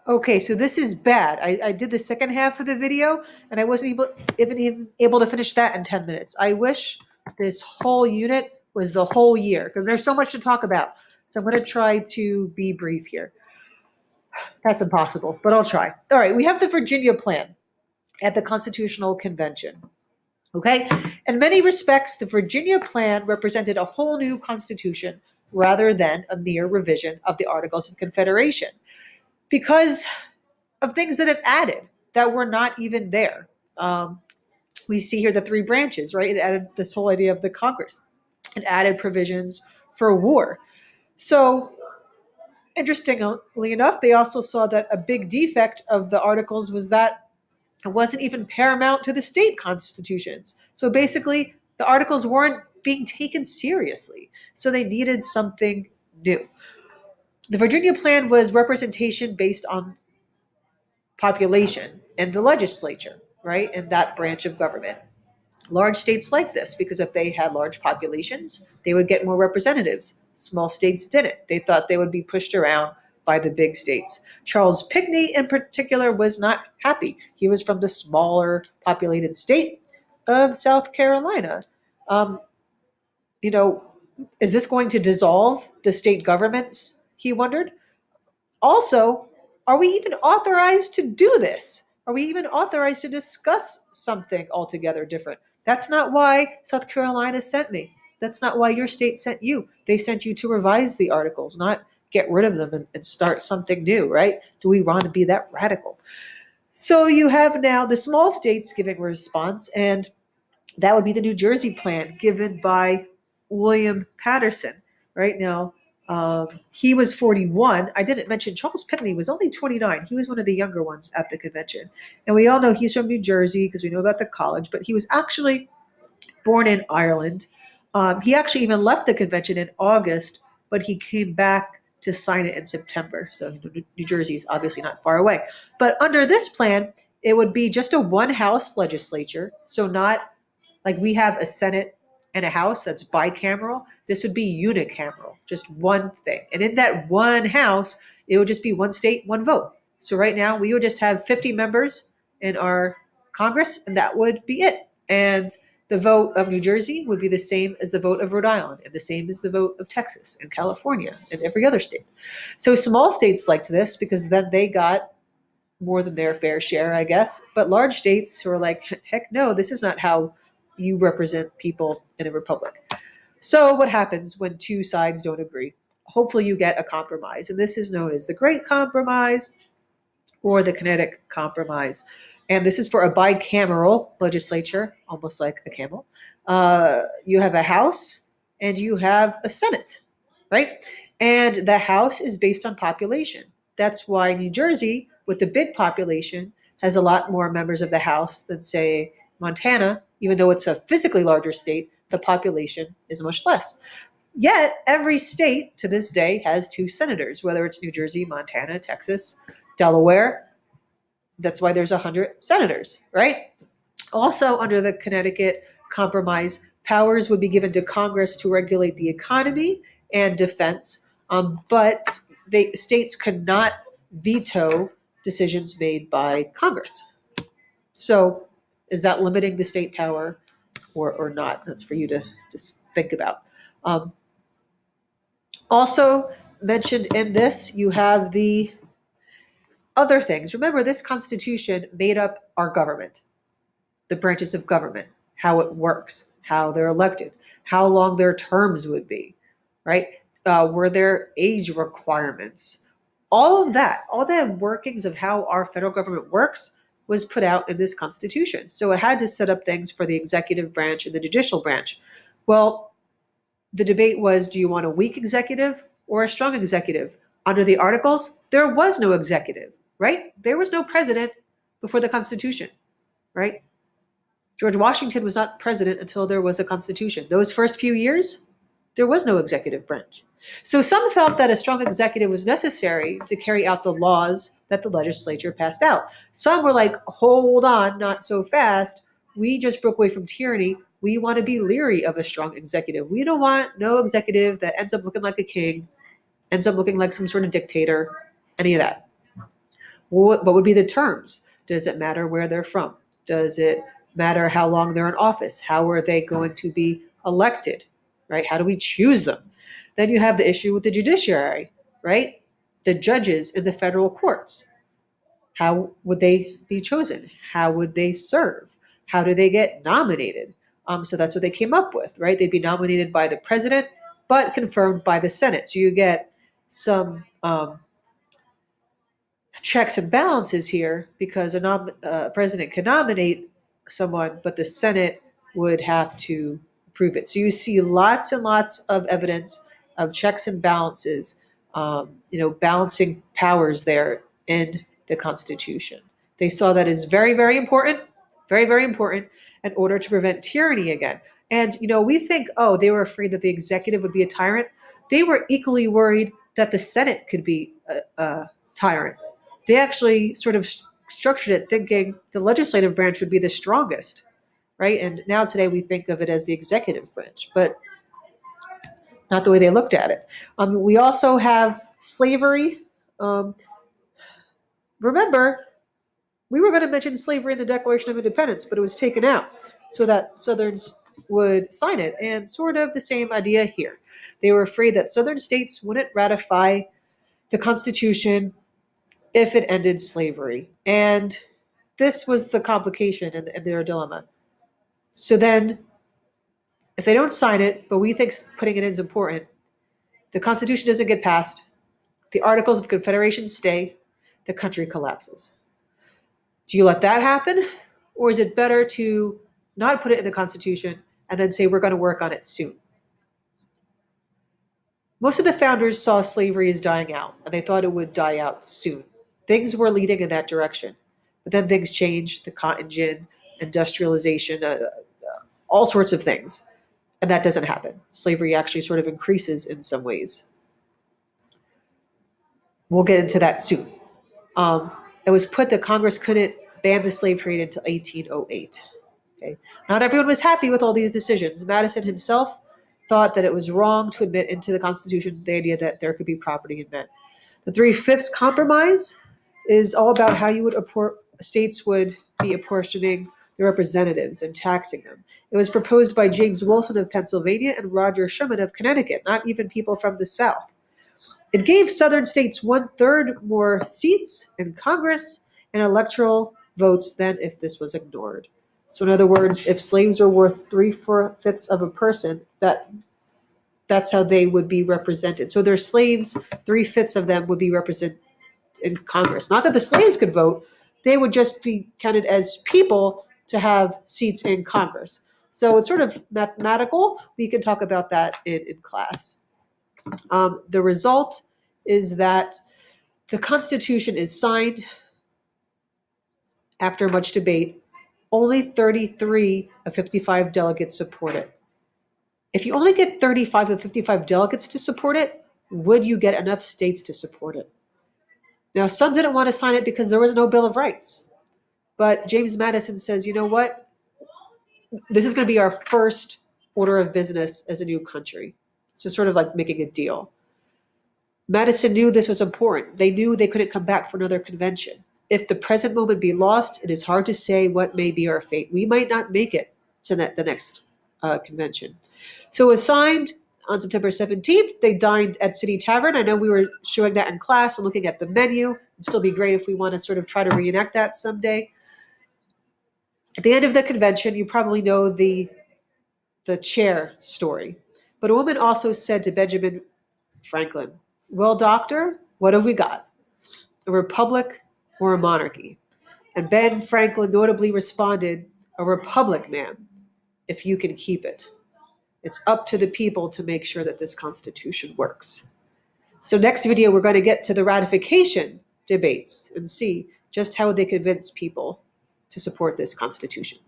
Okay, so this is bad. I did the second half of the video and I wasn't even able to finish that in 10 minutes. I wish this whole unit was the whole year because there's so much to talk about. So I'm going to try to be brief here. That's impossible, but I'll try. All right, we have the Virginia Plan at the Constitutional Convention. Okay? In many respects, the Virginia Plan represented a whole new constitution rather than a mere revision of the Articles of Confederation because of things that it added that were not even there. We see here the three branches, right? It added this whole idea of the Congress. It added provisions for war. So, interestingly enough, they also saw that a big defect of the articles was that it wasn't even paramount to the state constitutions. So basically, the articles weren't being taken seriously. So they needed something new. The Virginia Plan was representation based on population and the legislature, right? And that branch of government. Large states like this because if they had large populations, they would get more representatives. Small states didn't. They thought they would be pushed around by the big states. Charles Pinckney, in particular, was not happy. He was from the smaller populated state of South Carolina. Um, you know, is this going to dissolve the state governments? He wondered. Also, are we even authorized to do this? Are we even authorized to discuss something altogether different? That's not why South Carolina sent me. That's not why your state sent you. They sent you to revise the articles, not get rid of them and start something new, right? Do we want to be that radical? So you have now the small states giving a response, and that would be the New Jersey plan given by William Patterson. Right now, he was 41. I didn't mention Charles Pinckney was only 29. He was one of the younger ones at the convention. And we all know he's from New Jersey because we know about the college, but he was actually born in Ireland. He actually even left the convention in August, but he came back to sign it in September. So New Jersey is obviously not far away. But under this plan, it would be just a one house legislature. So not like we have a Senate and a House that's bicameral. This would be unicameral, just one thing. And in that one House, it would just be one state, one vote. So right now, we would just have 50 members in our Congress, and that would be it. And the vote of New Jersey would be the same as the vote of Rhode Island, and the same as the vote of Texas and California and every other state. So small states liked this because then they got more than their fair share, I guess. But large states who are like, heck no, this is not how you represent people in a republic. So what happens when two sides don't agree? Hopefully you get a compromise. And this is known as the Great Compromise or the Kinetic Compromise. And this is for a bicameral legislature, almost like a camel. You have a House and you have a Senate, right? And the House is based on population. That's why New Jersey, with the big population, has a lot more members of the House than, say, Montana. Even though it's a physically larger state, the population is much less. Yet, every state to this day has two senators, whether it's New Jersey, Montana, Texas, Delaware. That's why there's 100 senators, right? Also, under the Connecticut Compromise, powers would be given to Congress to regulate the economy and defense, but states could not veto decisions made by Congress. So, is that limiting the state power or not? That's for you to just think about. Also mentioned in this, you have the other things. Remember, this Constitution made up our government, the branches of government, how it works, how they're elected, how long their terms would be, right? Were there age requirements? All of that, all the workings of how our federal government works was put out in this Constitution. So it had to set up things for the executive branch and the judicial branch. Well, the debate was, do you want a weak executive or a strong executive? Under the Articles, there was no executive, right? There was no president before the Constitution, right? George Washington was not president until there was a Constitution. Those first few years, there was no executive branch. So some felt that a strong executive was necessary to carry out the laws that the legislature passed out. Some were like, hold on, not so fast. We just broke away from tyranny. We want to be leery of a strong executive. We don't want no executive that ends up looking like a king, ends up looking like some sort of dictator, any of that. What would be the terms? Does it matter where they're from? Does it matter how long they're in office? How are they going to be elected? Right? How do we choose them? Then you have the issue with the judiciary, right? The judges in the federal courts. How would they be chosen? How would they serve? How do they get nominated? So that's what they came up with, right? They'd be nominated by the president, but confirmed by the Senate. So you get some checks and balances here because a president can nominate someone, but the Senate would have to approve it. So you see lots and lots of evidence of checks and balances, balancing powers there in the Constitution. They saw that as very, very important, very, very important in order to prevent tyranny again. And, we think, oh, they were afraid that the executive would be a tyrant. They were equally worried that the Senate could be a tyrant. They actually sort of structured it thinking the legislative branch would be the strongest, right? And now today we think of it as the executive branch, but not the way they looked at it. We also have slavery. Remember, we were going to mention slavery in the Declaration of Independence, but it was taken out so that Southerns would sign it. And sort of the same idea here. They were afraid that Southern states wouldn't ratify the Constitution if it ended slavery. And this was the complication in their dilemma. So then, if they don't sign it, but we think putting it in is important, the Constitution doesn't get passed, the Articles of Confederation stay, the country collapses. Do you let that happen? Or is it better to not put it in the Constitution and then say we're going to work on it soon? Most of the founders saw slavery as dying out, and they thought it would die out soon. Things were leading in that direction. But then things changed, the cotton gin, industrialization, all sorts of things. And that doesn't happen. Slavery actually sort of increases in some ways. We'll get into that soon. It was put that Congress couldn't ban the slave trade until 1808. Okay? Not everyone was happy with all these decisions. Madison himself thought that it was wrong to admit into the Constitution the idea that there could be property in men. The 3/5 compromise is all about how states would be apportioning the representatives and taxing them. It was proposed by James Wilson of Pennsylvania and Roger Sherman of Connecticut, not even people from the South. It gave Southern states 1/3 more seats in Congress and electoral votes than if this was ignored. So in other words, if slaves are worth 3/5 of a person, that's how they would be represented. So their slaves, 3/5 of them would be represented in Congress. Not that the slaves could vote, they would just be counted as people to have seats in Congress. So it's sort of mathematical. We can talk about that in class. The result is that the Constitution is signed after much debate. Only 33 of 55 delegates support it. If you only get 35 of 55 delegates to support it, would you get enough states to support it? Now, some didn't want to sign it because there was no Bill of Rights. But James Madison says, you know what? This is going to be our first order of business as a new country. So sort of like making a deal. Madison knew this was important. They knew they couldn't come back for another convention. If the present moment be lost, it is hard to say what may be our fate. We might not make it to the next convention. So it was signed on September 17th. They dined at City Tavern. I know we were showing that in class and looking at the menu. It'd still be great if we want to sort of try to reenact that someday. At the end of the convention, you probably know the chair story. But a woman also said to Benjamin Franklin, "Well, doctor, what have we got? A republic or a monarchy?" And Ben Franklin notably responded, "A republic, ma'am, if you can keep it. It's up to the people to make sure that this Constitution works." So next video, we're going to get to the ratification debates and see just how they convince people to support this Constitution.